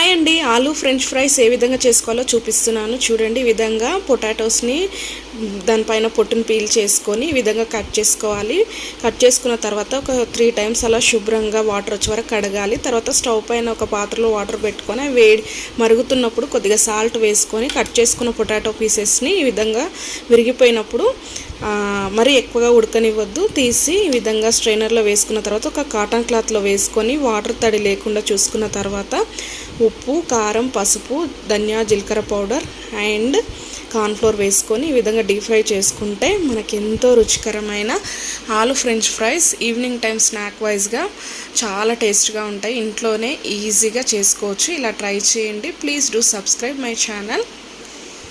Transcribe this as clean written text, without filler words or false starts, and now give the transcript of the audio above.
Hi అండి, aloo French fries ఏ విధంగా చేసుకోవాలో చూపిస్తున్నాను చూడండి. ఈ విధంగా పొటాటోస్ని దానిపైన పొట్టును పీల్ చేసుకొని ఈ విధంగా కట్ చేసుకోవాలి. కట్ చేసుకున్న తర్వాత ఒక 3 టైమ్స్ అలా శుభ్రంగా వాటర్ వచ్చే వరకు కడగాలి. తర్వాత స్టవ్ పైన ఒక పాత్రలో వాటర్ పెట్టుకొని వేడి మరుగుతున్నప్పుడు కొద్దిగా సాల్ట్ వేసుకొని కట్ చేసుకున్న పొటాటో పీసెస్ని ఈ విధంగా విరిగిపోయినప్పుడు మరి ఎక్కువగా ఉడకనివ్వద్దు, తీసి ఈ విధంగా స్ట్రైనర్లో వేసుకున్న తర్వాత ఒక కాటన్ క్లాత్లో వేసుకొని వాటర్ తడి లేకుండా చూసుకున్న తర్వాత ఉప్పు, కారం, పసుపు, ధనియా, జీలకర్ర పౌడర్ అండ్ కార్న్ఫ్లోర్ వేసుకొని ఈ విధంగా డీప్ ఫ్రై చేసుకుంటే మనకి ఎంతో రుచికరమైన aloo French fries evening time snack వైజ్గా చాలా టేస్ట్గా ఉంటాయి. ఇంట్లోనే ఈజీగా చేసుకోవచ్చు. ఇలా ట్రై చేయండి. Please do subscribe my channel.